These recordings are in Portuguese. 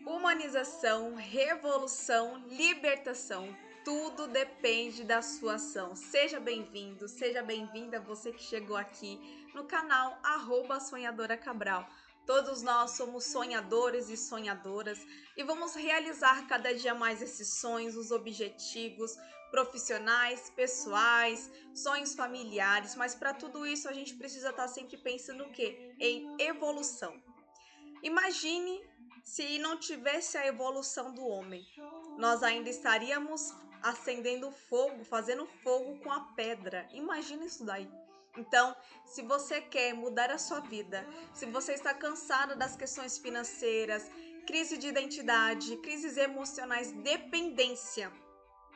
Humanização, revolução, libertação, tudo depende da sua ação. Seja bem-vindo, seja bem-vinda você que chegou aqui no canal @sonhadora Cabral. Todos nós somos sonhadores e sonhadoras e vamos realizar cada dia mais esses sonhos, os objetivos profissionais, pessoais, sonhos familiares, mas para tudo isso a gente precisa estar sempre pensando o quê? Em evolução. Imagine se não tivesse a evolução do homem. Nós ainda estaríamos acendendo fogo, fazendo fogo com a pedra. Imagina isso daí. Então, se você quer mudar a sua vida, se você está cansado das questões financeiras, crise de identidade, crises emocionais, dependência,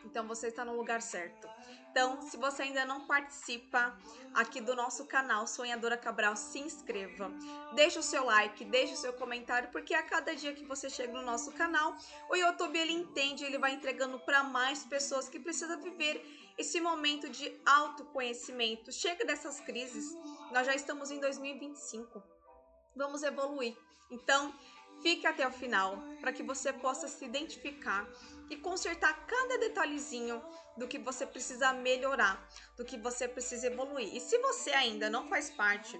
então você está no lugar certo. Então, se você ainda não participa aqui do nosso canal Sonhadora Cabral, se inscreva. Deixe o seu like, deixe o seu comentário, porque a cada dia que você chega no nosso canal, o YouTube ele entende, ele vai entregando para mais pessoas que precisam viver esse momento de autoconhecimento. Chega dessas crises. Nós já estamos em 2025. Vamos evoluir. Então, fique até o final para que você possa se identificar e consertar cada detalhezinho do que você precisa melhorar, do que você precisa evoluir. E se você ainda não faz parte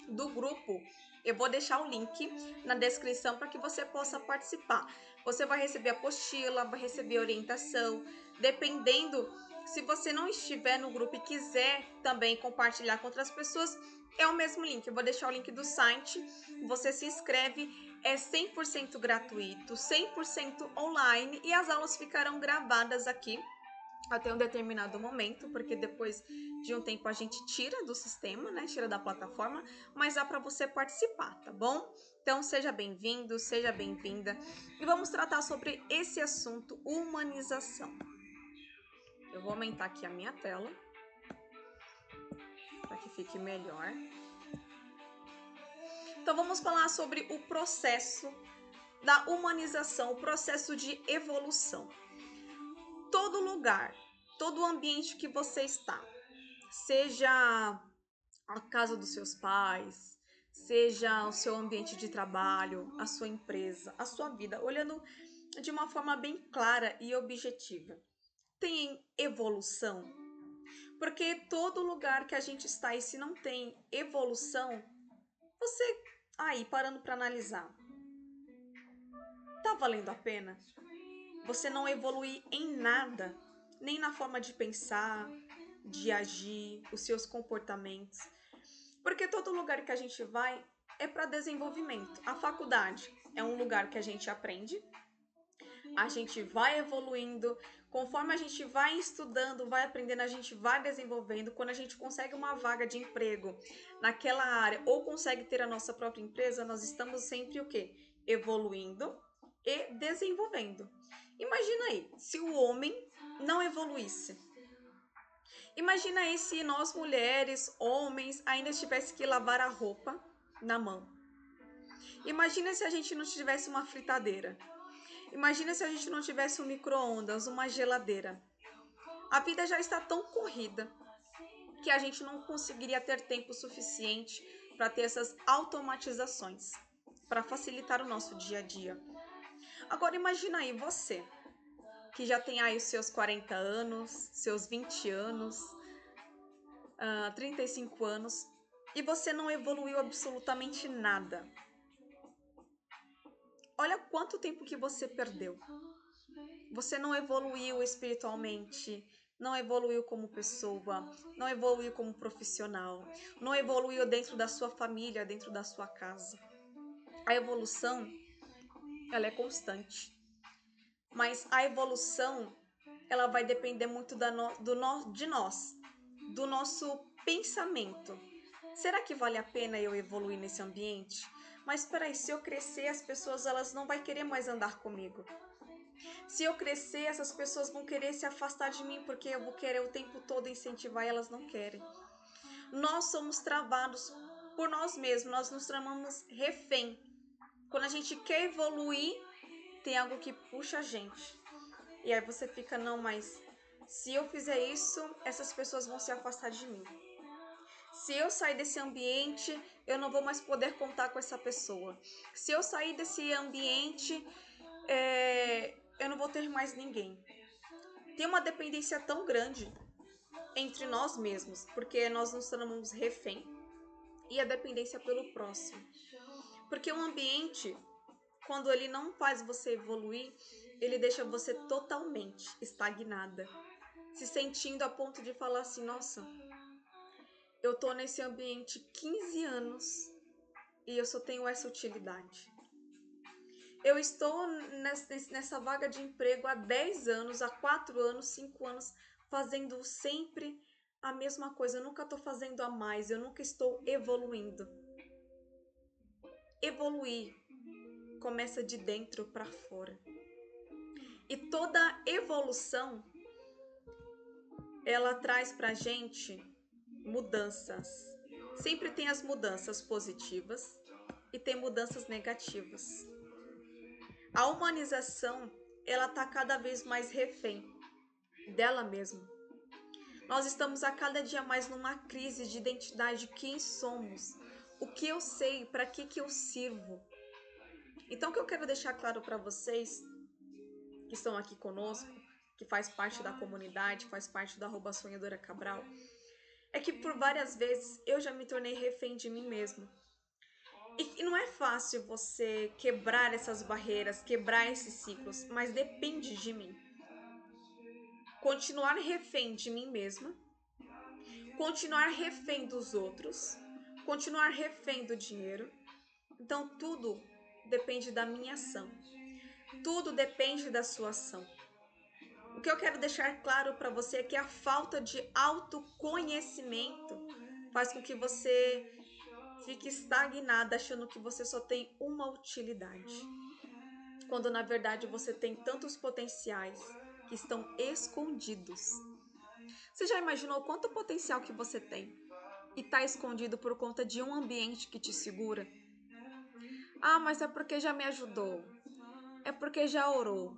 do grupo, eu vou deixar o link na descrição para que você possa participar. Você vai receber apostila, vai receber orientação, dependendo. Se você não estiver no grupo e quiser também compartilhar com outras pessoas, é o mesmo link. Eu vou deixar o link do site, você se inscreve, é 100% gratuito, 100% online e as aulas ficarão gravadas aqui até um determinado momento, porque depois de um tempo a gente tira do sistema, né? Tira da plataforma, mas dá para você participar, tá bom? Então seja bem-vindo, seja bem-vinda e vamos tratar sobre esse assunto, humanização. Eu vou aumentar aqui a minha tela para que fique melhor. Então vamos falar sobre o processo da humanização, o processo de evolução. Todo lugar, todo ambiente que você está, seja a casa dos seus pais, seja o seu ambiente de trabalho, a sua empresa, a sua vida, olhando de uma forma bem clara e objetiva. Tem evolução? Porque todo lugar que a gente está e se não tem evolução, você aí parando para analisar, tá valendo a pena? Você não evoluir em nada, nem na forma de pensar, de agir, os seus comportamentos. Porque todo lugar que a gente vai é para desenvolvimento. A faculdade é um lugar que a gente aprende, a gente vai evoluindo, conforme a gente vai estudando, vai aprendendo, a gente vai desenvolvendo. Quando a gente consegue uma vaga de emprego naquela área ou consegue ter a nossa própria empresa, nós estamos sempre o quê? Evoluindo e desenvolvendo. Imagina aí, se o homem não evoluísse. Imagina aí se nós mulheres, homens, ainda tivesse que lavar a roupa na mão. Imagina se a gente não tivesse uma fritadeira. Imagina se a gente não tivesse um micro-ondas, uma geladeira. A vida já está tão corrida que a gente não conseguiria ter tempo suficiente para ter essas automatizações, para facilitar o nosso dia a dia. Agora imagina aí você, que já tem aí os seus 40 anos, seus 20 anos, 35 anos, e você não evoluiu absolutamente nada. Olha quanto tempo que você perdeu. Você não evoluiu espiritualmente, não evoluiu como pessoa, não evoluiu como profissional, não evoluiu dentro da sua família, dentro da sua casa. A evolução, ela é constante. Mas a evolução, ela vai depender muito de nós, do nosso pensamento. Será que vale a pena eu evoluir nesse ambiente? Mas espera aí, se eu crescer, as pessoas elas não vão querer mais andar comigo. Se eu crescer, essas pessoas vão querer se afastar de mim porque eu vou querer o tempo todo incentivar e elas não querem. Nós somos travados por nós mesmos, nós nos tornamos refém. Quando a gente quer evoluir, tem algo que puxa a gente. E aí você fica, não, mas se eu fizer isso, essas pessoas vão se afastar de mim. Se eu sair desse ambiente, eu não vou mais poder contar com essa pessoa. Se eu sair desse ambiente, eu não vou ter mais ninguém. Tem uma dependência tão grande entre nós mesmos, porque nós nos tornamos refém, e a dependência pelo próximo. Porque o ambiente, quando ele não faz você evoluir, ele deixa você totalmente estagnada, se sentindo a ponto de falar assim, nossa, eu tô nesse ambiente 15 anos e eu só tenho essa utilidade. Eu estou nessa vaga de emprego há 10 anos, há 4 anos, 5 anos, fazendo sempre a mesma coisa. Eu nunca estou fazendo a mais, eu nunca estou evoluindo. Evoluir começa de dentro para fora. E toda evolução, ela traz pra gente mudanças. Sempre tem as mudanças positivas e tem mudanças negativas. A humanização, ela tá cada vez mais refém dela mesma. Nós estamos a cada dia mais numa crise de identidade. Quem somos? O que eu sei? Para que eu sirvo? Então, o que eu quero deixar claro para vocês que estão aqui conosco, que faz parte da comunidade, faz parte da @sonhadora Cabral, é que por várias vezes eu já me tornei refém de mim mesma. E não é fácil você quebrar essas barreiras, quebrar esses ciclos, mas depende de mim. Continuar refém de mim mesma, continuar refém dos outros, continuar refém do dinheiro. Então tudo depende da minha ação. Tudo depende da sua ação. O que eu quero deixar claro para você é que a falta de autoconhecimento faz com que você fique estagnada achando que você só tem uma utilidade, quando na verdade você tem tantos potenciais que estão escondidos. Você já imaginou quanto potencial que você tem e está escondido por conta de um ambiente que te segura? Ah, mas é porque já me ajudou, é porque já orou,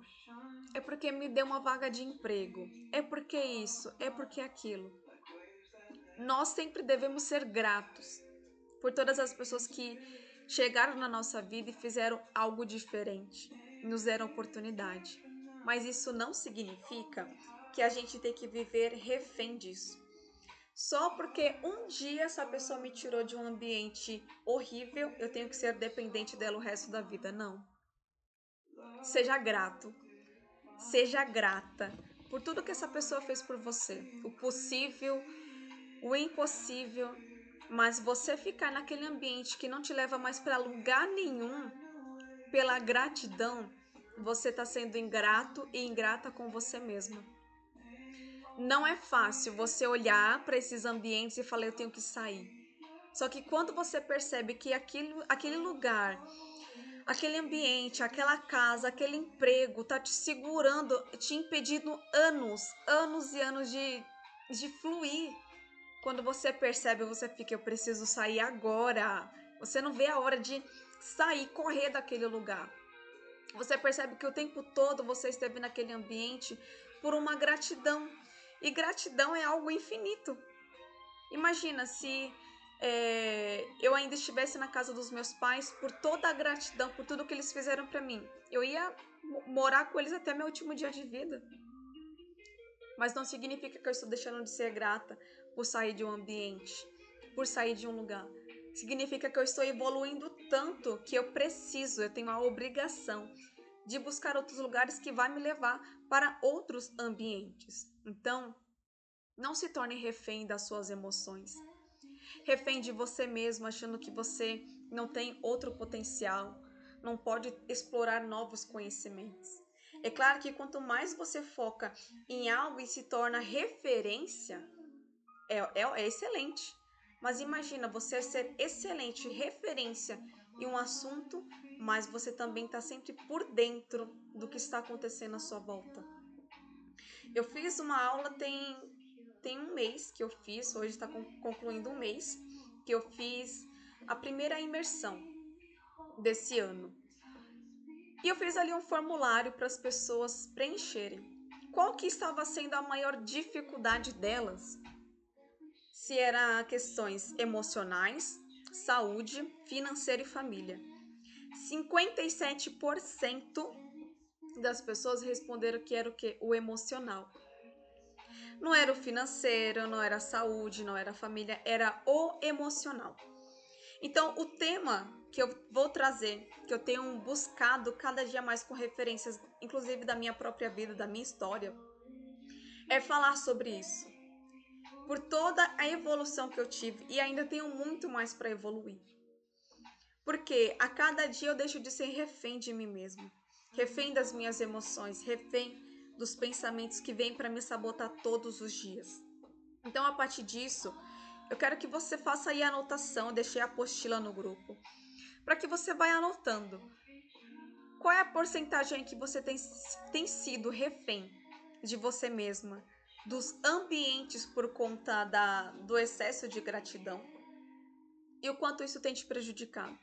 é porque me deu uma vaga de emprego, é porque isso, é porque aquilo. Nós sempre devemos ser gratos por todas as pessoas que chegaram na nossa vida e fizeram algo diferente, nos deram oportunidade. Mas isso não significa que a gente tem que viver refém disso. Só porque um dia essa pessoa me tirou de um ambiente horrível, eu tenho que ser dependente dela o resto da vida. Não. Seja grato. Seja grata por tudo que essa pessoa fez por você. O possível, o impossível. Mas você ficar naquele ambiente que não te leva mais para lugar nenhum, pela gratidão, você está sendo ingrato e ingrata com você mesma. Não é fácil você olhar para esses ambientes e falar, eu tenho que sair. Só que quando você percebe que aquele lugar, aquele ambiente, aquela casa, aquele emprego tá te segurando, te impedindo anos e anos de fluir. Quando você percebe, você fica, eu preciso sair agora. Você não vê a hora de sair, correr daquele lugar. Você percebe que o tempo todo você esteve naquele ambiente por uma gratidão. E gratidão é algo infinito. Imagina se eu ainda estivesse na casa dos meus pais por toda a gratidão, por tudo que eles fizeram para mim. Eu ia morar com eles até meu último dia de vida. Mas não significa que eu estou deixando de ser grata por sair de um ambiente, por sair de um lugar. Significa que eu estou evoluindo tanto que eu tenho a obrigação de buscar outros lugares que vai me levar para outros ambientes. Então, não se torne refém das suas emoções. Refém de você mesmo, achando que você não tem outro potencial, não pode explorar novos conhecimentos. É claro que quanto mais você foca em algo e se torna referência, é excelente. Mas imagina você ser excelente, referência em um assunto, mas você também está sempre por dentro do que está acontecendo à sua volta. Eu fiz uma aula tem um mês que eu fiz, hoje está concluindo um mês, que eu fiz a primeira imersão desse ano. E eu fiz ali um formulário para as pessoas preencherem. Qual que estava sendo a maior dificuldade delas? Se era questões emocionais, saúde, financeira e família. 57% das pessoas responderam que era o quê? O emocional. Não era o financeiro, não era a saúde, não era a família, era o emocional. Então, o tema que eu vou trazer, que eu tenho buscado cada dia mais com referências, inclusive da minha própria vida, da minha história, é falar sobre isso. Por toda a evolução que eu tive e ainda tenho muito mais para evoluir. Porque a cada dia eu deixo de ser refém de mim mesmo, refém das minhas emoções, refém dos pensamentos que vêm para me sabotar todos os dias. Então, a partir disso, eu quero que você faça aí a anotação, eu deixei a apostila no grupo, para que você vá anotando. Qual é a porcentagem que você tem sido refém de você mesma, dos ambientes por conta do excesso de gratidão? E o quanto isso tem te prejudicado?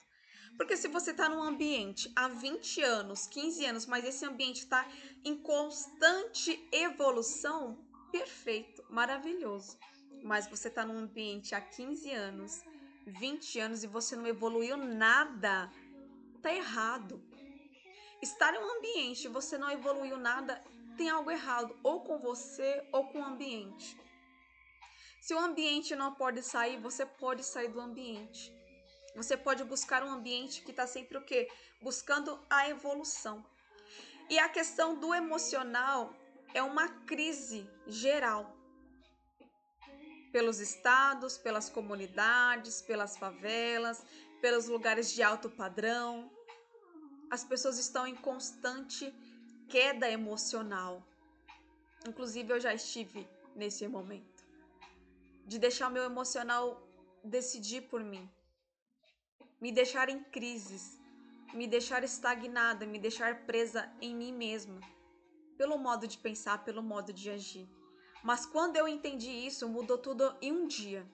Porque se você está num ambiente há 20 anos, 15 anos, mas esse ambiente está em constante evolução, perfeito, maravilhoso. Mas você está num ambiente há 15 anos, 20 anos e você não evoluiu nada, tá errado. Estar em um ambiente e você não evoluiu nada, tem algo errado, ou com você ou com o ambiente. Se o ambiente não pode sair, você pode sair do ambiente. Você pode buscar um ambiente que está sempre o quê? Buscando a evolução. E a questão do emocional é uma crise geral. Pelos estados, pelas comunidades, pelas favelas, pelos lugares de alto padrão. As pessoas estão em constante queda emocional. Inclusive, eu já estive nesse momento. De deixar o meu emocional decidir por mim. Me deixar em crises. Me deixar estagnada, me deixar presa em mim mesma. Pelo modo de pensar, pelo modo de agir. Mas quando eu entendi isso, mudou tudo em um dia.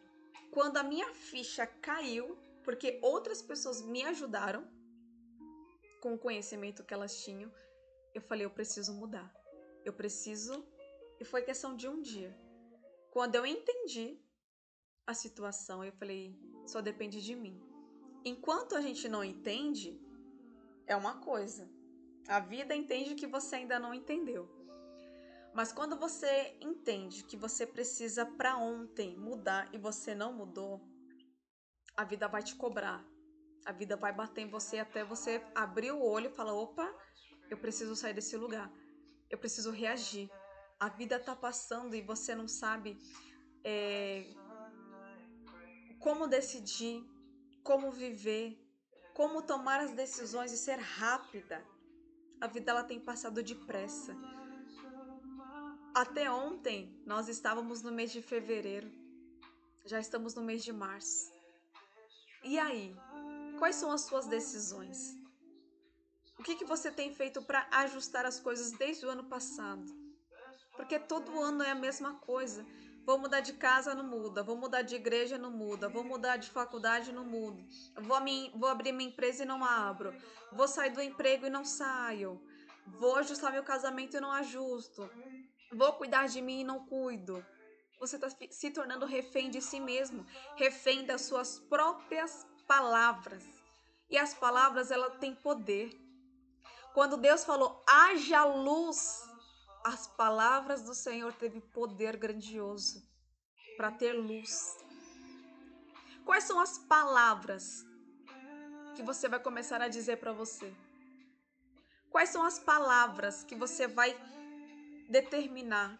Quando a minha ficha caiu, porque outras pessoas me ajudaram com o conhecimento que elas tinham, eu falei, eu preciso mudar. Eu preciso... E foi questão de um dia. Quando eu entendi a situação, eu falei, só depende de mim. Enquanto a gente não entende, é uma coisa. A vida entende que você ainda não entendeu. Mas quando você entende que você precisa para ontem mudar e você não mudou, a vida vai te cobrar. A vida vai bater em você até você abrir o olho e falar, opa, eu preciso sair desse lugar. Eu preciso reagir. A vida tá passando e você não sabe como decidir, como viver, como tomar as decisões e ser rápida. A vida ela tem passado depressa. Até ontem nós estávamos no mês de fevereiro. Já estamos no mês de março. E aí? Quais são as suas decisões? O que você tem feito para ajustar as coisas desde o ano passado? Porque todo ano é a mesma coisa. Vou mudar de casa, não muda. Vou mudar de igreja, não muda. Vou mudar de faculdade, não mudo. Vou abrir minha empresa e não abro. Vou sair do emprego e não saio. Vou ajustar meu casamento e não ajusto. Vou cuidar de mim e não cuido. Você está se tornando refém de si mesmo, refém das suas próprias palavras. E as palavras, elas têm poder. Quando Deus falou, haja luz, as palavras do Senhor teve poder grandioso para ter luz. Quais são as palavras que você vai começar a dizer para você? Quais são as palavras que você vai determinar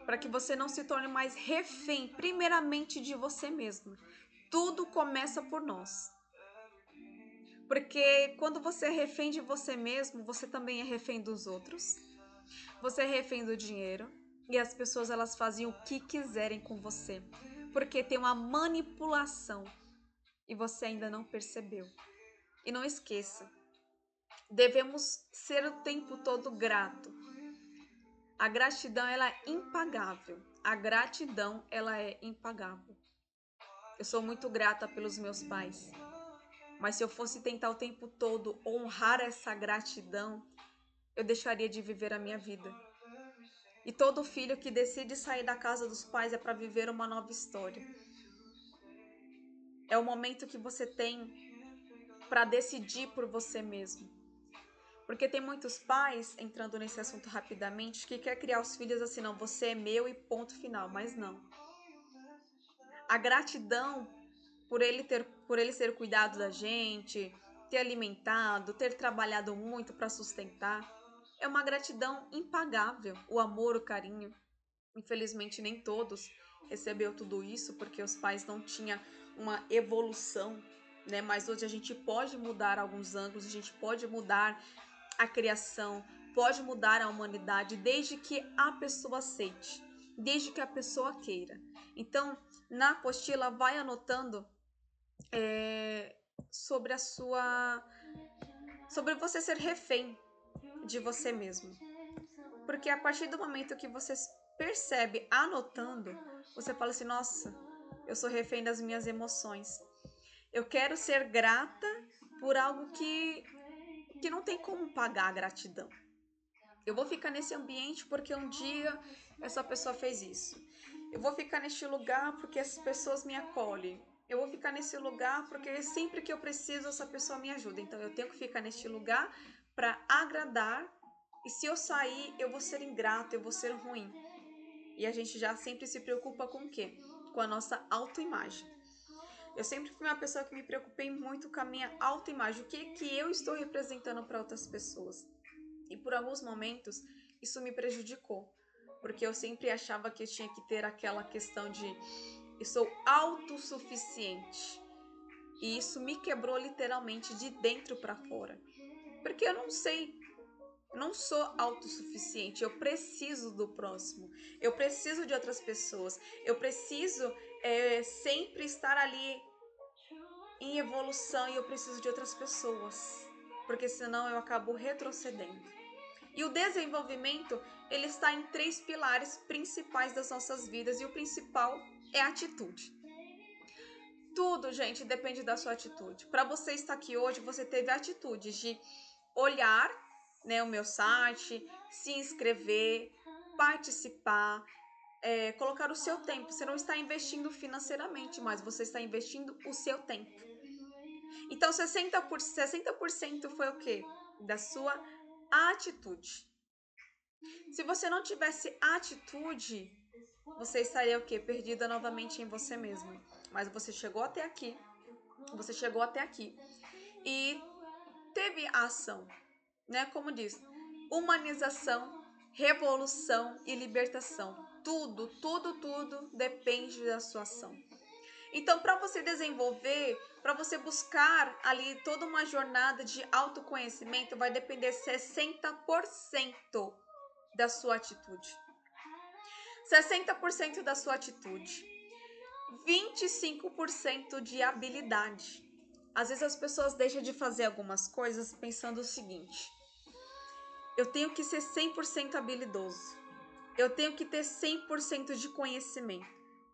para que você não se torne mais refém, primeiramente de você mesmo? Tudo começa por nós. Porque quando você é refém de você mesmo, você também é refém dos outros. Você é refém do dinheiro. E as pessoas, elas fazem o que quiserem com você. Porque tem uma manipulação. E você ainda não percebeu. E não esqueça. Devemos ser o tempo todo grato. A gratidão, ela é impagável. A gratidão, ela é impagável. Eu sou muito grata pelos meus pais. Mas se eu fosse tentar o tempo todo honrar essa gratidão, eu deixaria de viver a minha vida. E todo filho que decide sair da casa dos pais é para viver uma nova história. É o momento que você tem para decidir por você mesmo. Porque tem muitos pais, entrando nesse assunto rapidamente, que quer criar os filhos assim, não, você é meu e ponto final, mas não. A gratidão por ele ter cuidado da gente, ter alimentado, ter trabalhado muito para sustentar, é uma gratidão impagável. O amor, o carinho. Infelizmente, nem todos recebeu tudo isso, porque os pais não tinham uma evolução, né? Mas hoje a gente pode mudar alguns ângulos, a gente pode mudar a criação, pode mudar a humanidade, desde que a pessoa aceite, desde que a pessoa queira. Então, na apostila, vai anotando sobre a sua. Sobre você ser refém de você mesmo. Porque a partir do momento que você percebe anotando, você fala assim: nossa, eu sou refém das minhas emoções. Eu quero ser grata por algo que não tem como pagar a gratidão. Eu vou ficar nesse ambiente porque um dia essa pessoa fez isso. Eu vou ficar neste lugar porque as pessoas me acolhem. Eu vou ficar nesse lugar porque sempre que eu preciso essa pessoa me ajuda. Então eu tenho que ficar neste lugar para agradar. E se eu sair, eu vou ser ingrato, eu vou ser ruim. E a gente já sempre se preocupa com o quê? Com a nossa autoimagem. Eu sempre fui uma pessoa que me preocupei muito com a minha autoimagem. O que eu estou representando para outras pessoas? E por alguns momentos isso me prejudicou, porque eu sempre achava que eu tinha que ter aquela questão de eu sou autossuficiente. E isso me quebrou literalmente de dentro para fora. Porque eu não sou autossuficiente, eu preciso do próximo, eu preciso de outras pessoas, eu preciso sempre estar ali em evolução e eu preciso de outras pessoas, porque senão eu acabo retrocedendo. E o desenvolvimento, ele está em 3 pilares principais das nossas vidas e o principal é a atitude. Tudo, gente, depende da sua atitude. Para você estar aqui hoje, você teve a atitude de olhar, né, o meu site, se inscrever, participar, colocar o seu tempo. Você não está investindo financeiramente, mas você está investindo o seu tempo. Então, 60% foi o quê? Da sua atitude. Se você não tivesse atitude, você estaria o quê? Perdida novamente em você mesmo. Mas você chegou até aqui. Você chegou até aqui e teve a ação, né? Como diz, humanização, revolução e libertação. Tudo depende da sua ação. Então, para você desenvolver, para você buscar ali toda uma jornada de autoconhecimento, vai depender 60% da sua atitude. 60% da sua atitude. 25% de habilidade. Às vezes as pessoas deixam de fazer algumas coisas pensando o seguinte: eu tenho que ser 100% habilidoso. Eu tenho que ter 100% de conhecimento.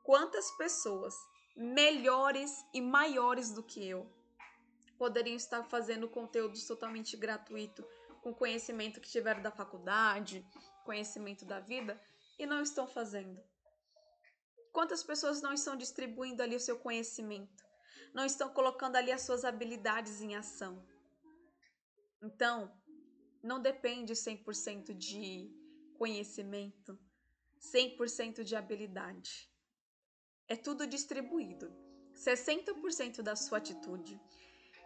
Quantas pessoas melhores e maiores do que eu poderiam estar fazendo conteúdos totalmente gratuito, com conhecimento que tiveram da faculdade, conhecimento da vida, e não estão fazendo? Quantas pessoas não estão distribuindo ali o seu conhecimento? Não estão colocando ali as suas habilidades em ação? Então, não depende 100% de conhecimento, 100% de habilidade. É tudo distribuído. 60% da sua atitude,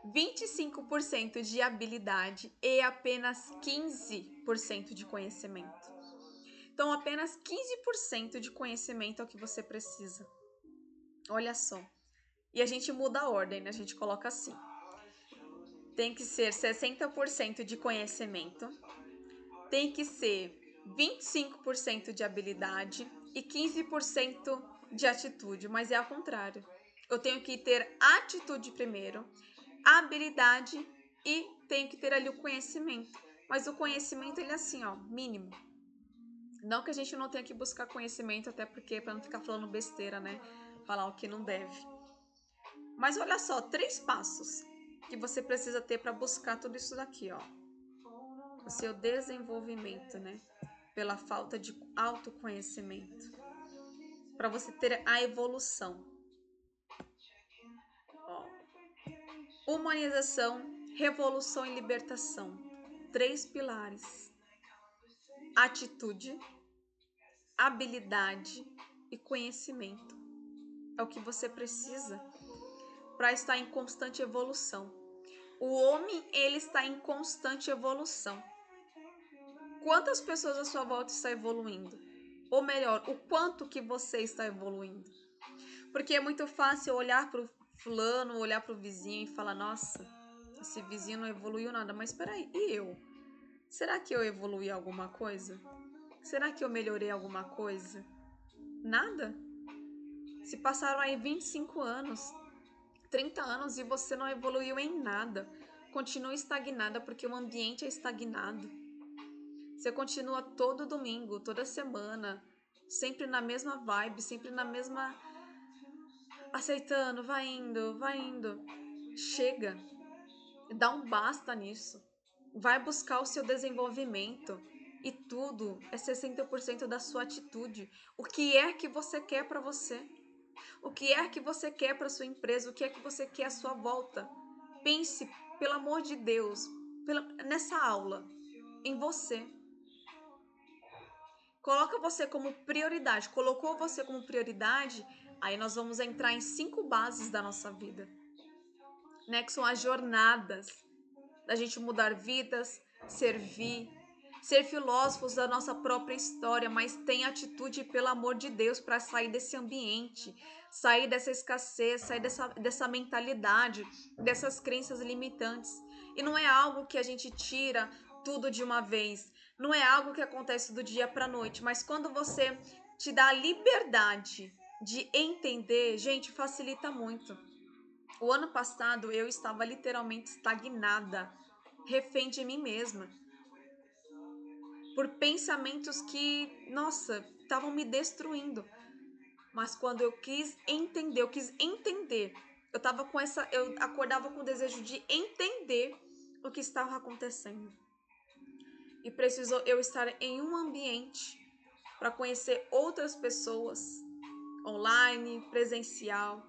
25% de habilidade e apenas 15% de conhecimento. Então, apenas 15% de conhecimento é o que você precisa. Olha só. E a gente muda a ordem, né? A gente coloca assim. Tem que ser 60% de conhecimento, tem que ser 25% de habilidade e 15% de atitude, mas é ao contrário. Eu tenho que ter atitude primeiro, habilidade e tenho que ter ali o conhecimento. Mas o conhecimento, ele é assim, ó, mínimo. Não que a gente não tenha que buscar conhecimento, até porque para não ficar falando besteira, né? Falar o que não deve. Mas olha só, 3 passos que você precisa ter para buscar tudo isso daqui, ó. O seu desenvolvimento, né? Pela falta de autoconhecimento. Para você ter a evolução. Ó. Humanização, revolução e libertação. 3 pilares: atitude, habilidade e conhecimento. É o que você precisa para estar em constante evolução. O homem, ele está em constante evolução. Quantas pessoas à sua volta estão evoluindo? Ou melhor, o quanto que você está evoluindo? Porque é muito fácil olhar para o fulano, olhar para o vizinho e falar, nossa, esse vizinho não evoluiu nada. Mas peraí, e eu? Será que eu evoluí alguma coisa? Será que eu melhorei alguma coisa? Nada? Se passaram aí 25 anos, 30 anos e você não evoluiu em nada. Continua estagnada porque o ambiente é estagnado. Você continua todo domingo, toda semana, sempre na mesma vibe, sempre na mesma... aceitando, vai indo, vai indo. Chega. Dá um basta nisso. Vai buscar o seu desenvolvimento. E tudo é 60% da sua atitude. O que é que você quer para você? O que é que você quer para sua empresa? O que é que você quer à sua volta? Pense, pelo amor de Deus, nessa aula, em você. Coloca você como prioridade. Colocou você como prioridade, aí nós vamos entrar em 5 bases da nossa vida, né? Que são as jornadas da gente mudar vidas, servir, ser filósofos da nossa própria história, mas tem atitude, pelo amor de Deus, para sair desse ambiente, sair dessa escassez, sair dessa mentalidade, dessas crenças limitantes. E não é algo que a gente tira tudo de uma vez, não é algo que acontece do dia para a noite, mas quando você te dá a liberdade de entender, gente, facilita muito. O ano passado eu estava literalmente estagnada, refém de mim mesma, por pensamentos que, nossa, estavam me destruindo. Mas quando eu quis entender, eu acordava com o desejo de entender o que estava acontecendo. E precisou eu estar em um ambiente para conhecer outras pessoas, online, presencial,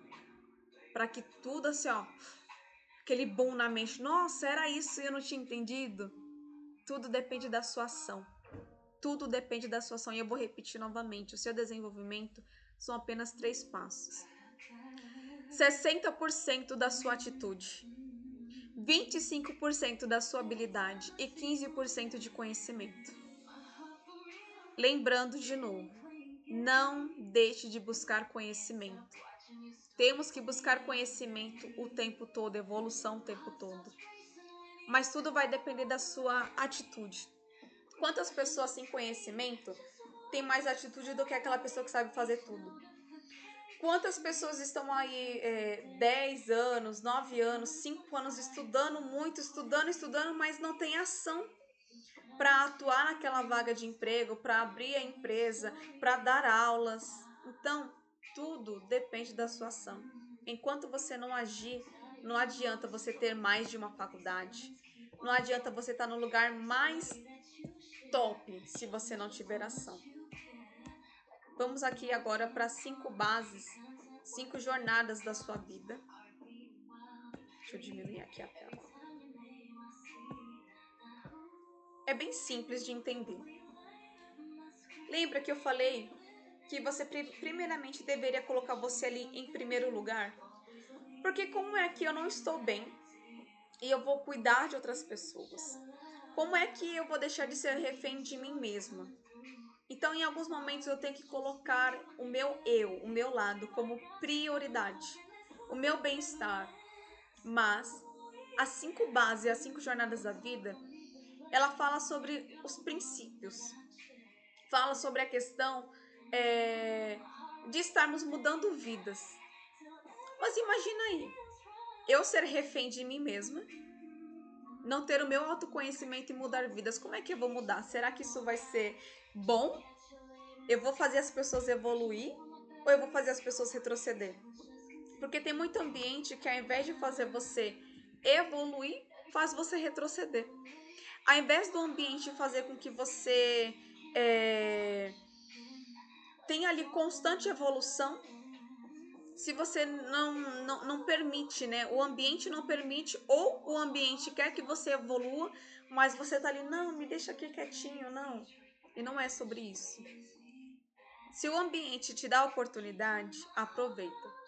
para que tudo assim, ó, aquele boom na mente, nossa, era isso e eu não tinha entendido. Tudo depende da sua ação. Tudo depende da sua ação. E eu vou repetir novamente, o seu desenvolvimento são apenas 3 passos. 60% da sua atitude, 25% da sua habilidade e 15% de conhecimento. Lembrando de novo, não deixe de buscar conhecimento. Temos que buscar conhecimento o tempo todo, evolução o tempo todo. Mas tudo vai depender da sua atitude. Quantas pessoas sem conhecimento têm mais atitude do que aquela pessoa que sabe fazer tudo? Quantas pessoas estão aí 10 anos, 9 anos, 5 anos estudando muito, estudando, mas não tem ação para atuar naquela vaga de emprego, para abrir a empresa, para dar aulas. Então, tudo depende da sua ação. Enquanto você não agir, não adianta você ter mais de uma faculdade. Não adianta você estar no lugar mais top se você não tiver ação. Vamos aqui agora para 5 bases, 5 jornadas da sua vida. Deixa eu diminuir aqui a tela. É bem simples de entender. Lembra que eu falei que você primeiramente deveria colocar você ali em primeiro lugar? Porque como é que eu não estou bem e eu vou cuidar de outras pessoas? Como é que eu vou deixar de ser refém de mim mesma? Então, em alguns momentos, eu tenho que colocar o meu lado, como prioridade, o meu bem-estar. Mas as 5 bases, as 5 jornadas da vida, ela fala sobre os princípios, fala sobre a questão de estarmos mudando vidas. Mas imagina aí, eu ser refém de mim mesma, não ter o meu autoconhecimento e mudar vidas, como é que eu vou mudar? Será que isso vai ser bom? Eu vou fazer as pessoas evoluir ou eu vou fazer as pessoas retroceder? Porque tem muito ambiente que ao invés de fazer você evoluir, faz você retroceder. Ao invés do ambiente fazer com que você tenha ali constante evolução, se você não permite, né? O ambiente não permite, ou o ambiente quer que você evolua, mas você tá ali, não, me deixa aqui quietinho, não. E não é sobre isso. Se o ambiente te dá oportunidade, aproveita.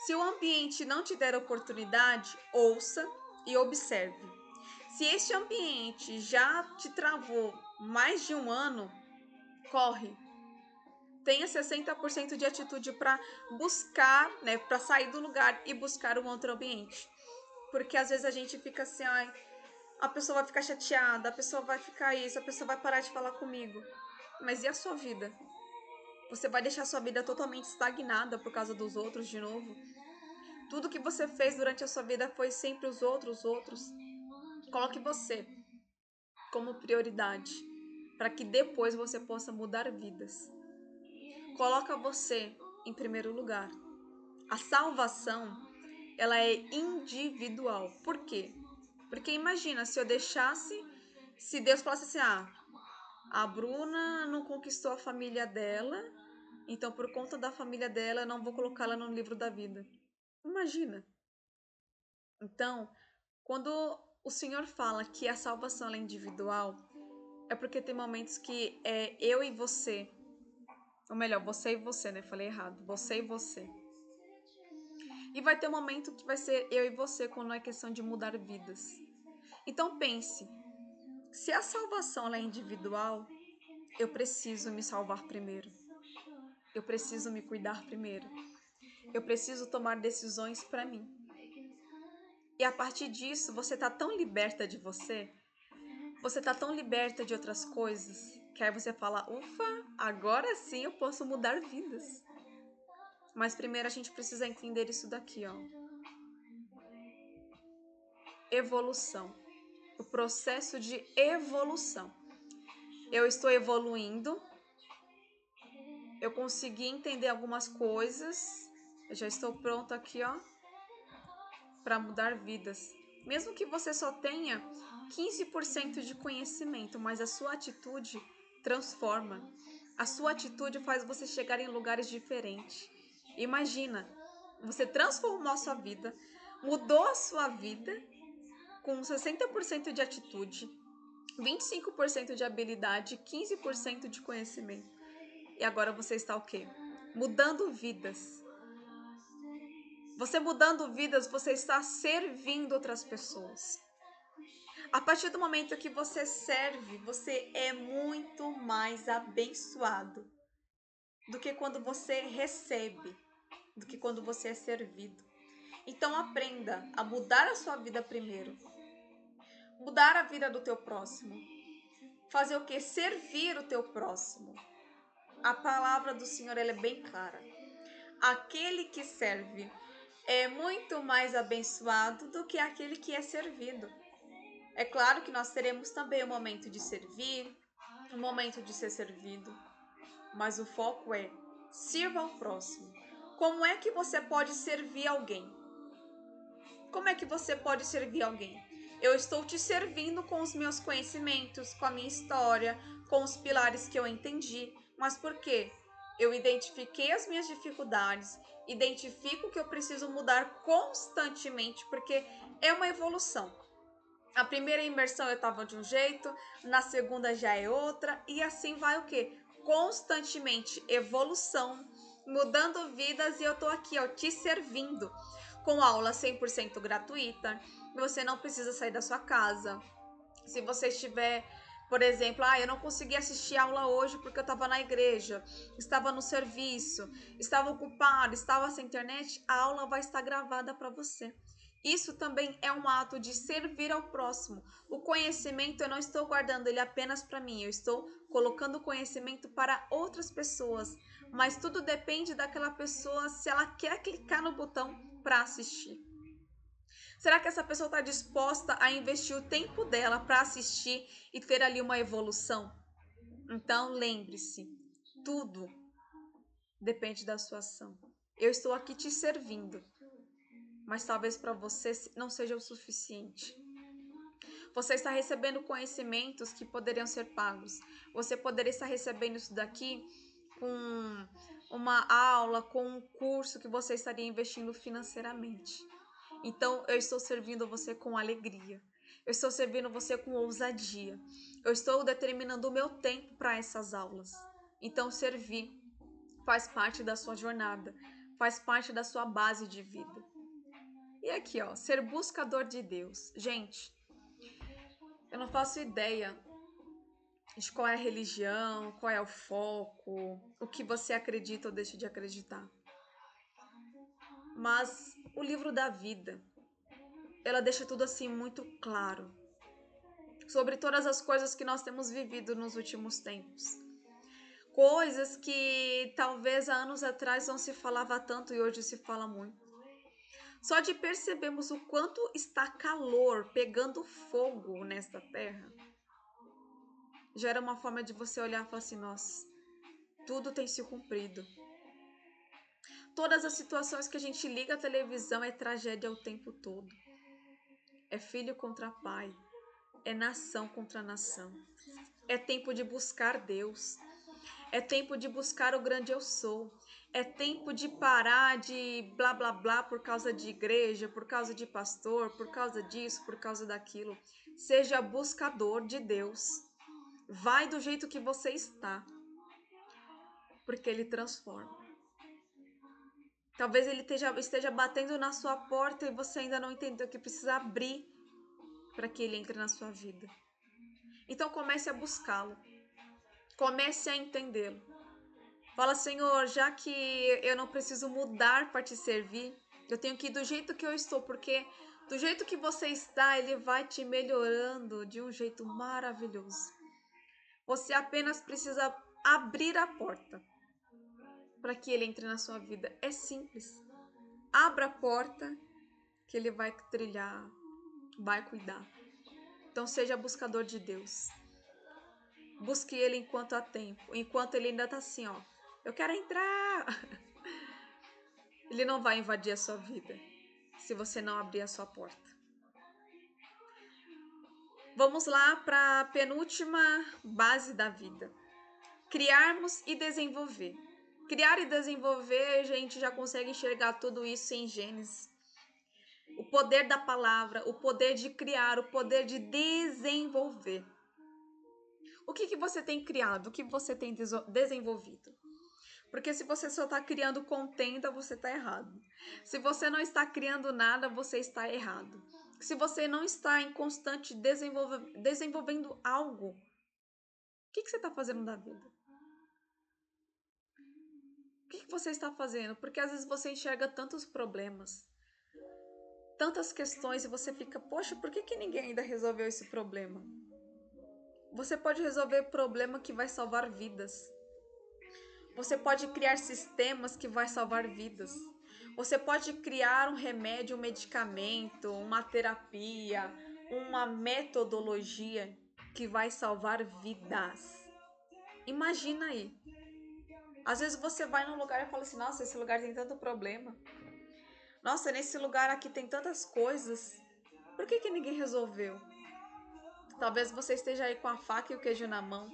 Se o ambiente não te der oportunidade, ouça e observe. Se este ambiente já te travou mais de um ano, corre. Tenha 60% de atitude para buscar, né, para sair do lugar e buscar um outro ambiente. Porque às vezes a gente fica assim, ai, a pessoa vai ficar chateada, a pessoa vai ficar isso, a pessoa vai parar de falar comigo. Mas e a sua vida? Você vai deixar a sua vida totalmente estagnada por causa dos outros de novo? Tudo que você fez durante a sua vida foi sempre os outros, Coloque você como prioridade, para que depois você possa mudar vidas. Coloca você em primeiro lugar. A salvação, ela é individual. Por quê? Porque imagina, se Deus falasse assim, a Bruna não conquistou a família dela, então por conta da família dela, eu não vou colocá-la no livro da vida. Imagina. Então, quando o Senhor fala que a salvação é individual, é porque tem momentos que é eu e você. Ou melhor, você e você, né? Falei errado. Você e você. E vai ter um momento que vai ser eu e você quando é questão de mudar vidas. Então pense, se a salvação é individual, eu preciso me salvar primeiro. Eu preciso me cuidar primeiro. Eu preciso tomar decisões para mim. E a partir disso, você tá tão liberta de você tá tão liberta de outras coisas, que aí você fala, ufa, agora sim eu posso mudar vidas. Mas primeiro a gente precisa entender isso daqui, ó. Evolução. O processo de evolução. Eu estou evoluindo, eu consegui entender algumas coisas, eu já estou pronto aqui, ó, para mudar vidas. Mesmo que você só tenha 15% de conhecimento, mas a sua atitude transforma. A sua atitude faz você chegar em lugares diferentes. Imagina, você transformou a sua vida, mudou a sua vida com 60% de atitude, 25% de habilidade, 15% de conhecimento. E agora você está o quê? Mudando vidas. Você mudando vidas, você está servindo outras pessoas. A partir do momento que você serve, você é muito mais abençoado do que quando você recebe, do que quando você é servido. Então aprenda a mudar a sua vida primeiro. Mudar a vida do teu próximo. Fazer o quê? Servir o teu próximo. A palavra do Senhor ela é bem clara. Aquele que serve é muito mais abençoado do que aquele que é servido. É claro que nós teremos também o momento de servir, o momento de ser servido, mas o foco é sirva ao próximo. Como é que você pode servir alguém? Como é que você pode servir alguém? Eu estou te servindo com os meus conhecimentos, com a minha história, com os pilares que eu entendi. Mas por quê? Eu identifiquei as minhas dificuldades, identifico que eu preciso mudar constantemente, porque é uma evolução. A primeira imersão eu estava de um jeito, na segunda já é outra, e assim vai o quê? Constantemente evolução, mudando vidas, e eu tô aqui, ó, te servindo com aula 100% gratuita. Você não precisa sair da sua casa. Se você estiver, por exemplo, eu não consegui assistir aula hoje porque eu estava na igreja, estava no serviço, estava ocupado, estava sem internet, a aula vai estar gravada para você. Isso também é um ato de servir ao próximo. O conhecimento eu não estou guardando ele apenas para mim, eu estou colocando o conhecimento para outras pessoas. Mas tudo depende daquela pessoa se ela quer clicar no botão para assistir. Será que essa pessoa está disposta a investir o tempo dela para assistir e ter ali uma evolução? Então lembre-se, tudo depende da sua ação. Eu estou aqui te servindo, mas talvez para você não seja o suficiente. Você está recebendo conhecimentos que poderiam ser pagos. Você poderia estar recebendo isso daqui com uma aula, com um curso que você estaria investindo financeiramente. Então, eu estou servindo você com alegria. Eu estou servindo você com ousadia. Eu estou determinando o meu tempo para essas aulas. Então, servir faz parte da sua jornada, faz parte da sua base de vida. E aqui, ó, ser buscador de Deus. Gente, eu não faço ideia de qual é a religião, qual é o foco, o que você acredita ou deixa de acreditar. Mas o livro da vida, ela deixa tudo assim muito claro sobre todas as coisas que nós temos vivido nos últimos tempos. Coisas que talvez há anos atrás não se falava tanto e hoje se fala muito. Só de percebermos o quanto está calor pegando fogo nesta terra, já era uma forma de você olhar e falar assim, nossa, tudo tem se cumprido. Todas as situações que a gente liga a televisão é tragédia o tempo todo. É filho contra pai, é nação contra nação. É tempo de buscar Deus. É tempo de buscar o grande eu sou. É tempo de parar de blá blá blá por causa de igreja, por causa de pastor, por causa disso, por causa daquilo. Seja buscador de Deus. Vai do jeito que você está, porque Ele transforma. Talvez Ele esteja batendo na sua porta e você ainda não entendeu que precisa abrir para que Ele entre na sua vida. Então comece a buscá-lo. Comece a entendê-lo. Fala, Senhor, já que eu não preciso mudar para te servir, eu tenho que ir do jeito que eu estou, porque do jeito que você está, Ele vai te melhorando de um jeito maravilhoso. Você apenas precisa abrir a porta para que Ele entre na sua vida. É simples. Abra a porta que Ele vai trilhar, vai cuidar. Então seja buscador de Deus. Busque Ele enquanto há tempo, enquanto Ele ainda está assim, ó. Eu quero entrar. Ele não vai invadir a sua vida se você não abrir a sua porta. Vamos lá para a penúltima base da vida. Criarmos e desenvolver. Criar e desenvolver, a gente já consegue enxergar tudo isso em Gênesis. O poder da palavra, o poder de criar, o poder de desenvolver. O que você tem criado? O que você tem desenvolvido? Porque se você só está criando contenda, você está errado. Se você não está criando nada, você está errado. Se você não está em constante desenvolvendo algo, o que você está fazendo da vida? O que você está fazendo? Porque às vezes você enxerga tantos problemas, tantas questões e você fica, poxa, por que ninguém ainda resolveu esse problema? Você pode resolver problema que vai salvar vidas. Você pode criar sistemas que vai salvar vidas. Você pode criar um remédio, um medicamento, uma terapia, uma metodologia que vai salvar vidas. Imagina aí. Às vezes você vai num lugar e fala assim, nossa, esse lugar tem tanto problema. Nossa, nesse lugar aqui tem tantas coisas. Por que ninguém resolveu? Talvez você esteja aí com a faca e o queijo na mão.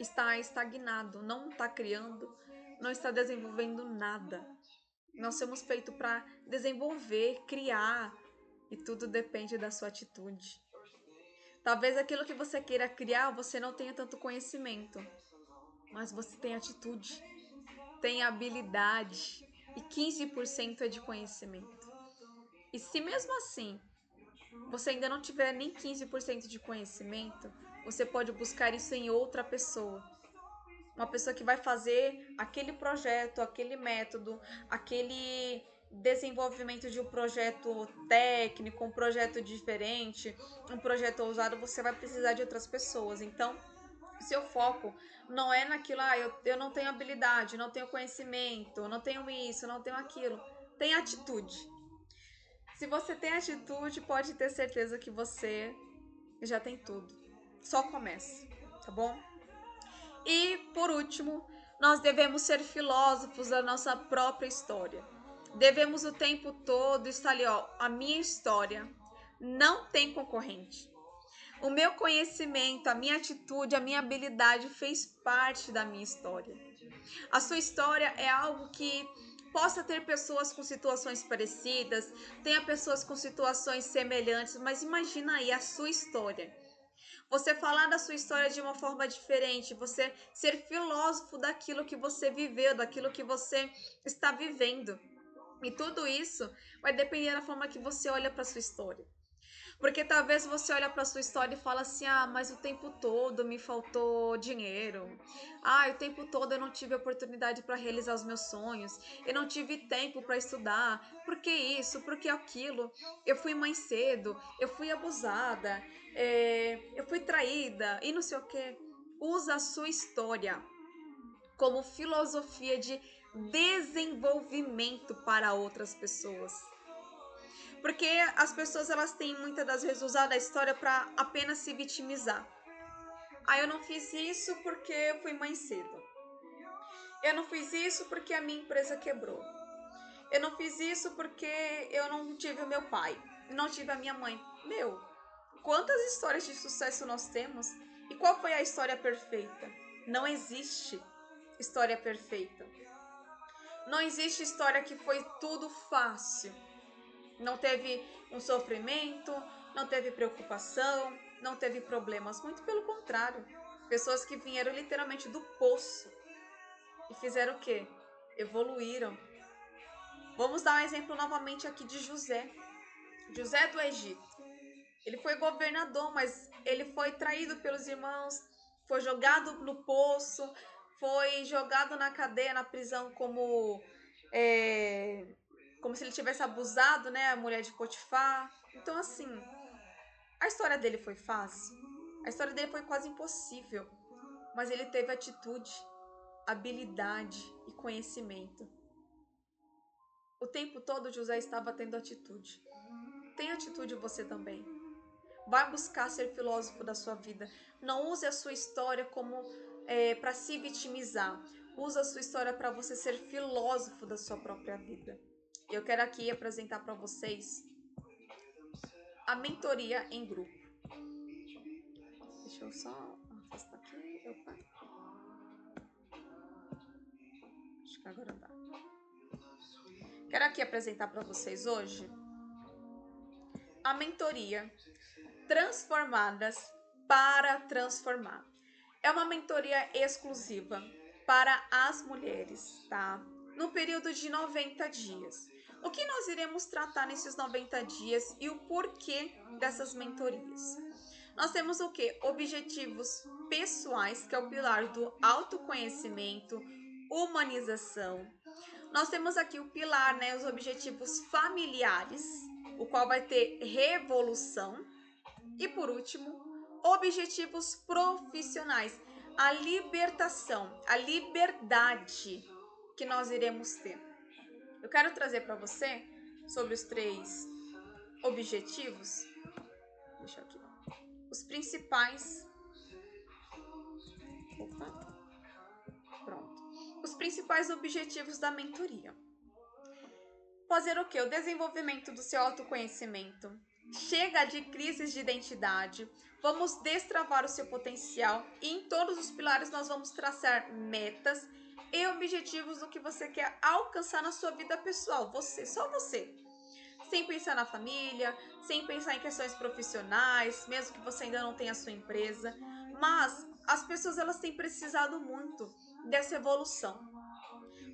Está estagnado, não está criando, não está desenvolvendo nada. Nós somos feitos para desenvolver, criar, e tudo depende da sua atitude. Talvez aquilo que você queira criar, você não tenha tanto conhecimento, mas você tem atitude, tem habilidade, e 15% é de conhecimento. E se mesmo assim você ainda não tiver nem 15% de conhecimento, você pode buscar isso em outra pessoa. Uma pessoa que vai fazer aquele projeto, aquele método, aquele desenvolvimento de um projeto técnico, um projeto diferente, um projeto ousado, você vai precisar de outras pessoas. Então, seu foco não é naquilo, eu não tenho habilidade, não tenho conhecimento, não tenho isso, não tenho aquilo. Tem atitude. Se você tem atitude, pode ter certeza que você já tem tudo. Só comece, tá bom? E, por último, nós devemos ser filósofos da nossa própria história. Devemos o tempo todo estar ali, ó, a minha história não tem concorrente. O meu conhecimento, a minha atitude, a minha habilidade fez parte da minha história. A sua história é algo que possa ter pessoas com situações parecidas, tenha pessoas com situações semelhantes, mas imagina aí a sua história. Você falar da sua história de uma forma diferente, você ser filósofo daquilo que você viveu, daquilo que você está vivendo. E tudo isso vai depender da forma que você olha para sua história. Porque talvez você olha para sua história e fala assim: "Ah, mas o tempo todo me faltou dinheiro. Ah, o tempo todo eu não tive oportunidade para realizar os meus sonhos. Eu não tive tempo para estudar. Por que isso? Por que aquilo? Eu fui mãe cedo, eu fui abusada, eu fui traída e não sei o quê." Usa a sua história como filosofia de desenvolvimento para outras pessoas. Porque as pessoas elas têm muitas das vezes usado a história para apenas se vitimizar. Ah, eu não fiz isso porque eu fui mãe cedo. Eu não fiz isso porque a minha empresa quebrou. Eu não fiz isso porque eu não tive o meu pai, não tive a minha mãe. Meu, quantas histórias de sucesso nós temos? E qual foi a história perfeita? Não existe história perfeita. Não existe história que foi tudo fácil. Não teve um sofrimento, não teve preocupação, não teve problemas. Muito pelo contrário. Pessoas que vieram literalmente do poço e fizeram o quê? Evoluíram. Vamos dar um exemplo novamente aqui de José. José do Egito. Ele foi governador, mas ele foi traído pelos irmãos, foi jogado no poço, foi jogado na cadeia, na prisão como se ele tivesse abusado, né, a mulher de Potifar. Então, assim, a história dele foi fácil. A história dele foi quase impossível. Mas ele teve atitude, habilidade e conhecimento. O tempo todo José estava tendo atitude. Tem atitude você também. Vai buscar ser filósofo da sua vida. Não use a sua história como para se vitimizar. Use a sua história para você ser filósofo da sua própria vida. Eu quero aqui apresentar para vocês a mentoria em grupo. Deixa eu só afastar aqui. Opa. Acho que agora dá. Quero aqui apresentar para vocês hoje a mentoria Transformadas para Transformar. É uma mentoria exclusiva para as mulheres, tá? No período de 90 dias. O que nós iremos tratar nesses 90 dias e o porquê dessas mentorias? Nós temos o quê? Objetivos pessoais, que é o pilar do autoconhecimento, humanização. Nós temos aqui o pilar, né, os objetivos familiares, o qual vai ter revolução. E por último, objetivos profissionais, a libertação, a liberdade que nós iremos ter. Eu quero trazer para você sobre os 3 objetivos. Deixa aqui. Os principais. Opa. Pronto. Os principais objetivos da mentoria. Fazer o quê? O desenvolvimento do seu autoconhecimento. Chega de crises de identidade. Vamos destravar o seu potencial e em todos os pilares nós vamos traçar metas e objetivos do que você quer alcançar na sua vida pessoal. Você, só você. Sem pensar na família, sem pensar em questões profissionais, mesmo que você ainda não tenha a sua empresa. Mas as pessoas elas têm precisado muito dessa evolução.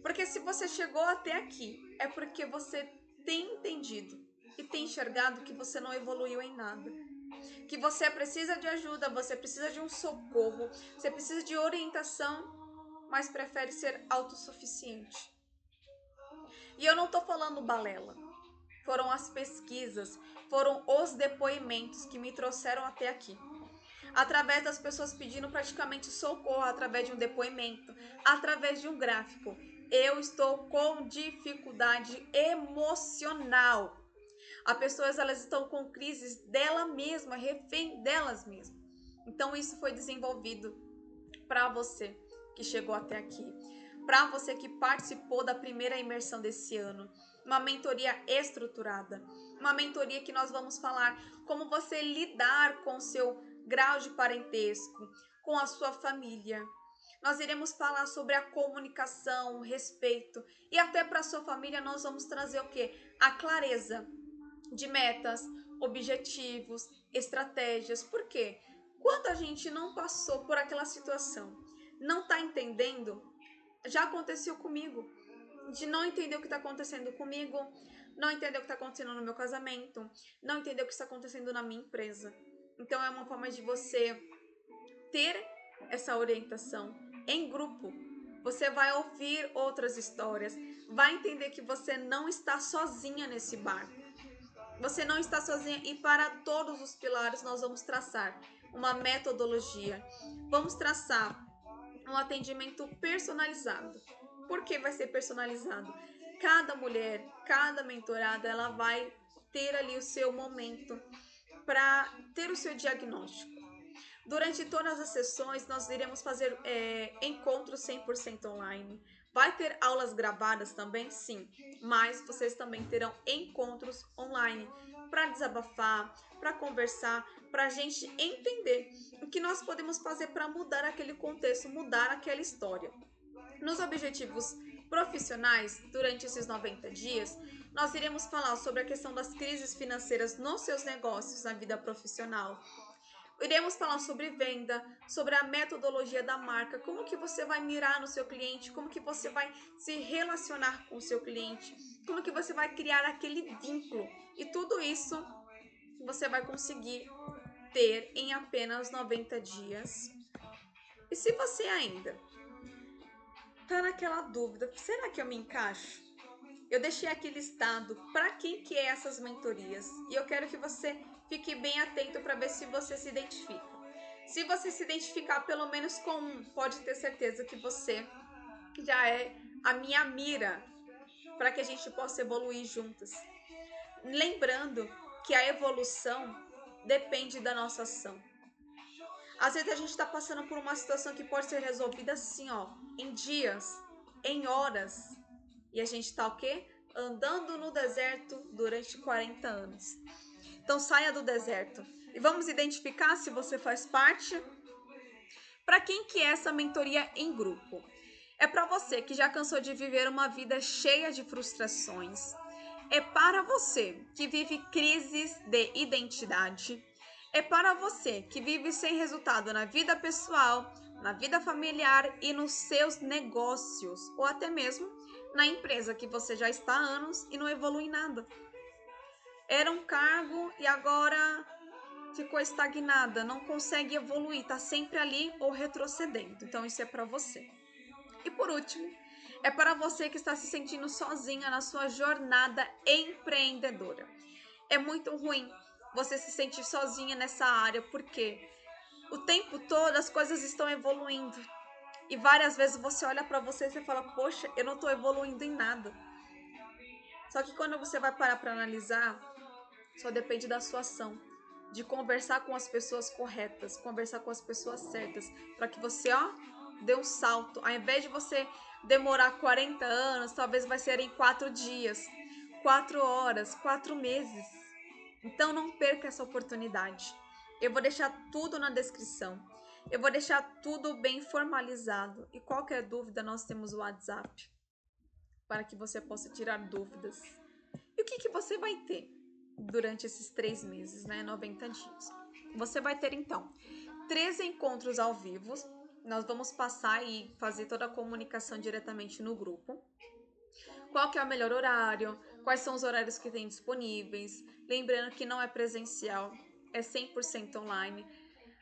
Porque se você chegou até aqui, é porque você tem entendido e tem enxergado que você não evoluiu em nada. Que você precisa de ajuda, você precisa de um socorro, você precisa de orientação, mas prefere ser autossuficiente. E eu não estou falando balela. Foram as pesquisas, foram os depoimentos que me trouxeram até aqui. Através das pessoas pedindo praticamente socorro, através de um depoimento, através de um gráfico. Eu estou com dificuldade emocional. As pessoas elas estão com crises dela mesma, refém delas mesmas. Então isso foi desenvolvido para você que chegou até aqui, para você que participou da primeira imersão desse ano, uma mentoria estruturada, uma mentoria que nós vamos falar como você lidar com o seu grau de parentesco, com a sua família. Nós iremos falar sobre a comunicação, o respeito e até para a sua família nós vamos trazer o quê? A clareza de metas, objetivos, estratégias. Por quê? Quando a gente não passou por aquela situação, não está entendendo, já aconteceu comigo, de não entender o que está acontecendo comigo, não entender o que está acontecendo no meu casamento, não entender o que está acontecendo na minha empresa. Então é uma forma de você ter essa orientação em grupo. Você vai ouvir outras histórias, vai entender que você não está sozinha nesse barco. Você não está sozinha e para todos os pilares nós vamos traçar uma metodologia. Vamos traçar um atendimento personalizado. Por que vai ser personalizado? Cada mulher, cada mentorada, ela vai ter ali o seu momento para ter o seu diagnóstico. Durante todas as sessões, nós iremos fazer encontros 100% online. Vai ter aulas gravadas também? Sim, mas vocês também terão encontros online para desabafar, para conversar, para a gente entender o que nós podemos fazer para mudar aquele contexto, mudar aquela história. Nos objetivos profissionais, durante esses 90 dias, nós iremos falar sobre a questão das crises financeiras nos seus negócios, na vida profissional. Iremos falar sobre venda, sobre a metodologia da marca, como que você vai mirar no seu cliente, como que você vai se relacionar com o seu cliente, como que você vai criar aquele vínculo. E tudo isso você vai conseguir ter em apenas 90 dias. E se você ainda tá naquela dúvida, será que eu me encaixo? Eu deixei aqui listado para quem que é essas mentorias e eu quero que você fique bem atento para ver se você se identifica. Se você se identificar pelo menos com um, pode ter certeza que você já é a minha mira para que a gente possa evoluir juntas. Lembrando que a evolução depende da nossa ação. Às vezes a gente está passando por uma situação que pode ser resolvida assim, ó, em dias, em horas. E a gente está o quê? Andando no deserto durante 40 anos. Então saia do deserto. E vamos identificar se você faz parte. Para quem que é essa mentoria em grupo? É para você que já cansou de viver uma vida cheia de frustrações. É para você que vive crises de identidade. É para você que vive sem resultado na vida pessoal, na vida familiar e nos seus negócios, ou até mesmo na empresa que você já está há anos e não evolui nada. Era um cargo e agora ficou estagnada, não consegue evoluir, está sempre ali ou retrocedendo. Então isso é para você. E por último, é para você que está se sentindo sozinha na sua jornada empreendedora. É muito ruim você se sentir sozinha nessa área, porque o tempo todo as coisas estão evoluindo. E várias vezes você olha para você e você fala, poxa, eu não estou evoluindo em nada. Só que quando você vai parar para analisar, só depende da sua ação. De conversar com as pessoas corretas, conversar com as pessoas certas, para que você, dê um salto. Ao invés de você demorar 40 anos, talvez vai ser em 4 dias, 4 horas, 4 meses. Então não perca essa oportunidade. Eu vou deixar tudo na descrição. Eu vou deixar tudo bem formalizado. E qualquer dúvida, nós temos o WhatsApp para que você possa tirar dúvidas. E o que você vai ter durante esses 3 meses, né? 90 dias. Você vai ter, então, 3 encontros ao vivo. Nós vamos passar e fazer toda a comunicação diretamente no grupo. Qual que é o melhor horário? Quais são os horários que tem disponíveis? Lembrando que não é presencial, é 100% online.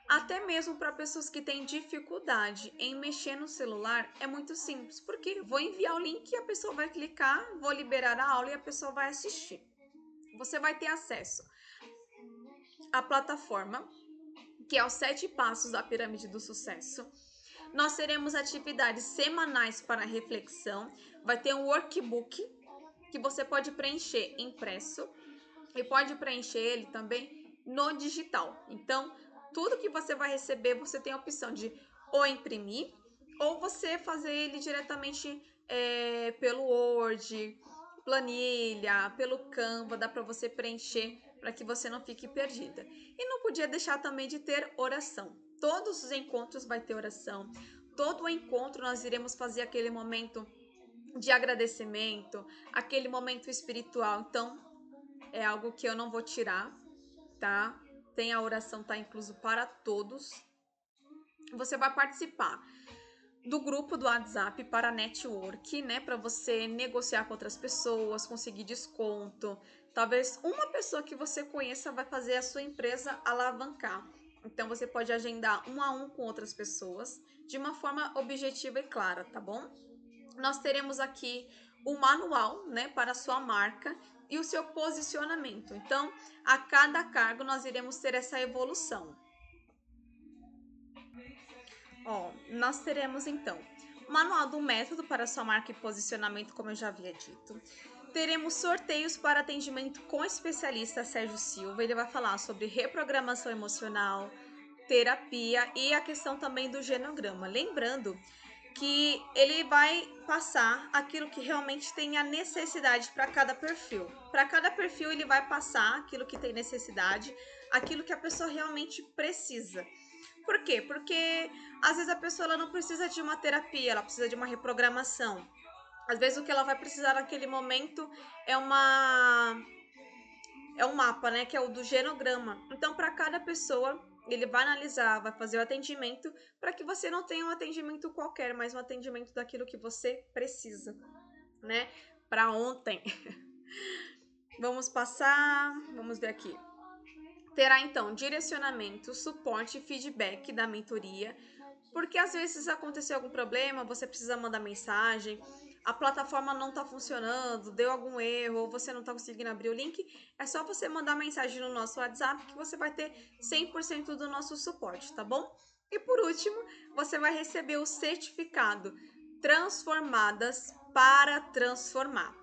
Até mesmo para pessoas que têm dificuldade em mexer no celular, é muito simples. Porque vou enviar o link e a pessoa vai clicar, vou liberar a aula e a pessoa vai assistir. Você vai ter acesso à plataforma, que é os 7 passos da pirâmide do sucesso. Nós teremos atividades semanais para reflexão. Vai ter um workbook que você pode preencher impresso e pode preencher ele também no digital. Então, tudo que você vai receber, você tem a opção de ou imprimir ou você fazer ele diretamente pelo Word, planilha, pelo Canva, dá para você preencher para que você não fique perdida. E não podia deixar também de ter oração. Todos os encontros vai ter oração. Todo o encontro nós iremos fazer aquele momento de agradecimento, aquele momento espiritual. Então, é algo que eu não vou tirar, tá? Tem a oração, tá incluso para todos. Você vai participar do grupo do WhatsApp para network, né? Para você negociar com outras pessoas, conseguir desconto. Talvez uma pessoa que você conheça vai fazer a sua empresa alavancar. Então você pode agendar um a um com outras pessoas de uma forma objetiva e clara, tá bom? Nós teremos aqui o manual, né, para a sua marca e o seu posicionamento. Então, a cada cargo nós iremos ter essa evolução. Ó, nós teremos então o manual do método para sua marca e posicionamento, como eu já havia dito. Teremos sorteios para atendimento com o especialista Sérgio Silva. Ele vai falar sobre reprogramação emocional, terapia e a questão também do genograma. Lembrando que ele vai passar aquilo que realmente tem a necessidade para cada perfil. Para cada perfil ele vai passar aquilo que tem necessidade, aquilo que a pessoa realmente precisa. Por quê? Porque às vezes a pessoa ela não precisa de uma terapia, ela precisa de uma reprogramação. Às vezes o que ela vai precisar naquele momento é um mapa, né, que é o do genograma. Então, para cada pessoa, ele vai analisar, vai fazer o atendimento para que você não tenha um atendimento qualquer, mas um atendimento daquilo que você precisa, né? Para ontem. Vamos passar, vamos ver aqui. Terá então direcionamento, suporte e feedback da mentoria, porque às vezes aconteceu algum problema, você precisa mandar mensagem, a plataforma não está funcionando, deu algum erro, ou você não está conseguindo abrir o link, é só você mandar mensagem no nosso WhatsApp que você vai ter 100% do nosso suporte, tá bom? E por último, você vai receber o certificado Transformadas para Transformar.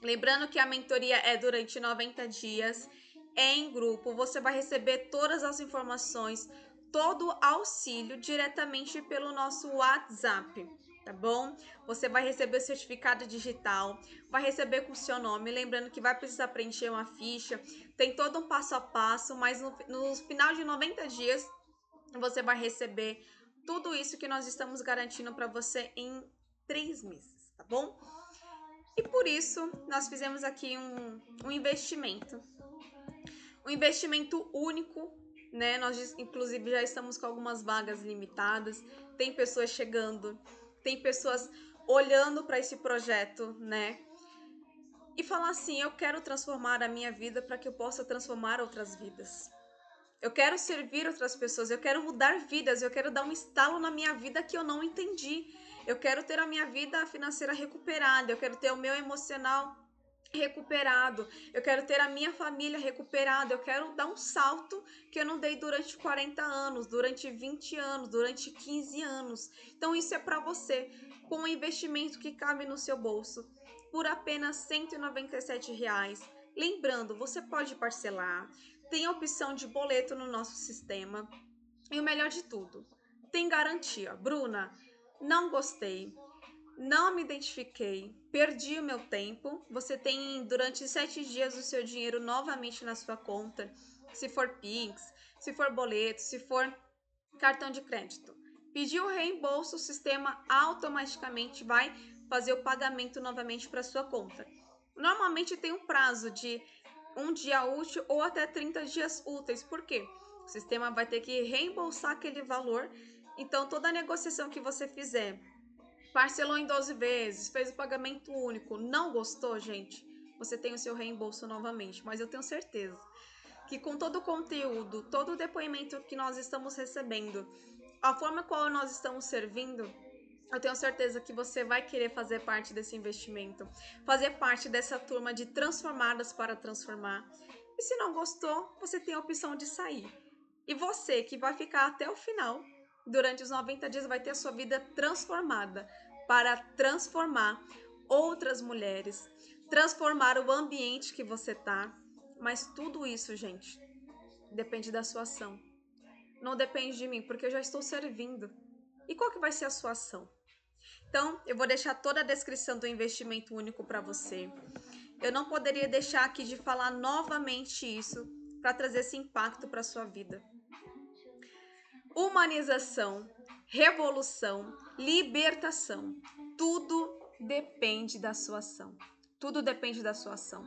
Lembrando que a mentoria é durante 90 dias, em grupo, você vai receber todas as informações, todo o auxílio diretamente pelo nosso WhatsApp, tá bom? Você vai receber o certificado digital, vai receber com o seu nome, lembrando que vai precisar preencher uma ficha, tem todo um passo a passo, mas no final de 90 dias você vai receber tudo isso que nós estamos garantindo para você em 3 meses, tá bom? E por isso, nós fizemos aqui um investimento. Um investimento único, né? Nós, inclusive, já estamos com algumas vagas limitadas. Tem pessoas chegando, tem pessoas olhando para esse projeto, né? E falar assim: eu quero transformar a minha vida para que eu possa transformar outras vidas. Eu quero servir outras pessoas, eu quero mudar vidas, eu quero dar um estalo na minha vida que eu não entendi. Eu quero ter a minha vida financeira recuperada, eu quero ter o meu emocional recuperado, eu quero ter a minha família recuperada, eu quero dar um salto que eu não dei durante 40 anos, durante 20 anos, durante 15 anos. Então isso é para você, com um investimento que cabe no seu bolso, por apenas R$ 197. Lembrando, você pode parcelar, tem a opção de boleto no nosso sistema e o melhor de tudo, tem garantia. Bruna, não gostei, não me identifiquei, perdi o meu tempo. Você tem durante 7 dias o seu dinheiro novamente na sua conta, se for Pix, se for boleto, se for cartão de crédito. Pediu o reembolso, o sistema automaticamente vai fazer o pagamento novamente para sua conta. Normalmente tem um prazo de um dia útil ou até 30 dias úteis. Por quê? O sistema vai ter que reembolsar aquele valor. Então, toda negociação que você fizer, parcelou em 12 vezes, fez o pagamento único, não gostou, gente? Você tem o seu reembolso novamente. Mas eu tenho certeza que com todo o conteúdo, todo o depoimento que nós estamos recebendo, a forma qual nós estamos servindo, eu tenho certeza que você vai querer fazer parte desse investimento, fazer parte dessa turma de transformadas para transformar. E se não gostou, você tem a opção de sair. E você que vai ficar até o final, durante os 90 dias, vai ter a sua vida transformada para transformar outras mulheres, transformar o ambiente que você tá. Mas tudo isso, gente, depende da sua ação. Não depende de mim, porque eu já estou servindo. E qual que vai ser a sua ação? Então, eu vou deixar toda a descrição do investimento único para você. Eu não poderia deixar aqui de falar novamente isso para trazer esse impacto para sua vida. Humanização, revolução, libertação, tudo depende da sua ação. Tudo depende da sua ação.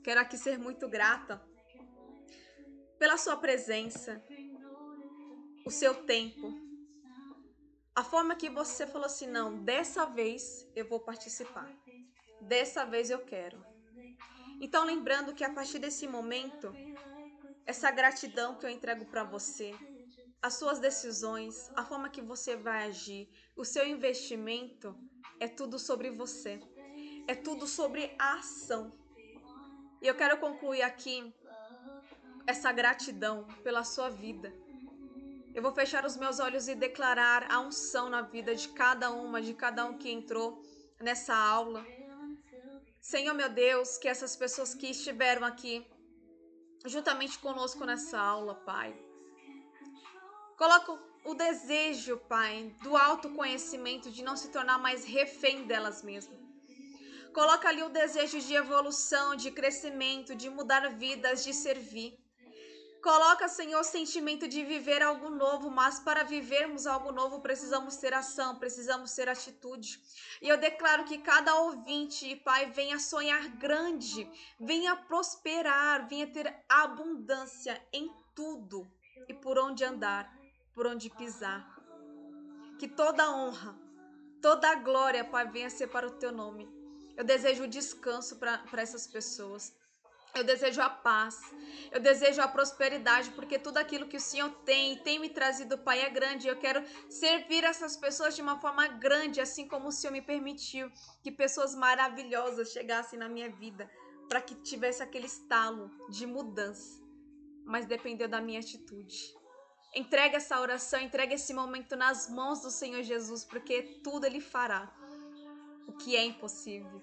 Quero aqui ser muito grata pela sua presença, o seu tempo, a forma que você falou assim, não, dessa vez eu vou participar, dessa vez eu quero. Então, lembrando que a partir desse momento, essa gratidão que eu entrego para você, as suas decisões, a forma que você vai agir, o seu investimento, é tudo sobre você, é tudo sobre a ação. E eu quero concluir aqui essa gratidão pela sua vida. Eu vou fechar os meus olhos e declarar a unção na vida de cada um que entrou nessa aula. Senhor meu Deus, que essas pessoas que estiveram aqui juntamente conosco nessa aula, Pai, coloca o desejo, Pai, do autoconhecimento, de não se tornar mais refém delas mesmas. Coloca ali o desejo de evolução, de crescimento, de mudar vidas, de servir. Coloca, Senhor, o sentimento de viver algo novo, mas para vivermos algo novo precisamos ter ação, precisamos ter atitude. E eu declaro que cada ouvinte, Pai, venha sonhar grande, venha prosperar, venha ter abundância em tudo e por onde andar, por onde pisar. Que toda honra, toda glória, Pai, venha ser para o Teu nome. Eu desejo o descanso para essas pessoas. Eu desejo a paz, eu desejo a prosperidade, porque tudo aquilo que o Senhor tem me trazido, Pai, é grande. Eu quero servir essas pessoas de uma forma grande, assim como o Senhor me permitiu que pessoas maravilhosas chegassem na minha vida, para que tivesse aquele estalo de mudança, mas dependeu da minha atitude. Entrega essa oração, entrega esse momento nas mãos do Senhor Jesus, porque tudo Ele fará. O que é impossível.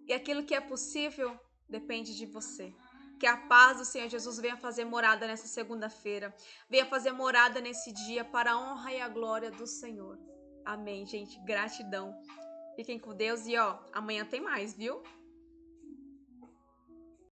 E aquilo que é possível depende de você. Que a paz do Senhor Jesus venha fazer morada nessa segunda-feira. Venha fazer morada nesse dia para a honra e a glória do Senhor. Amém, gente. Gratidão. Fiquem com Deus e amanhã tem mais, viu?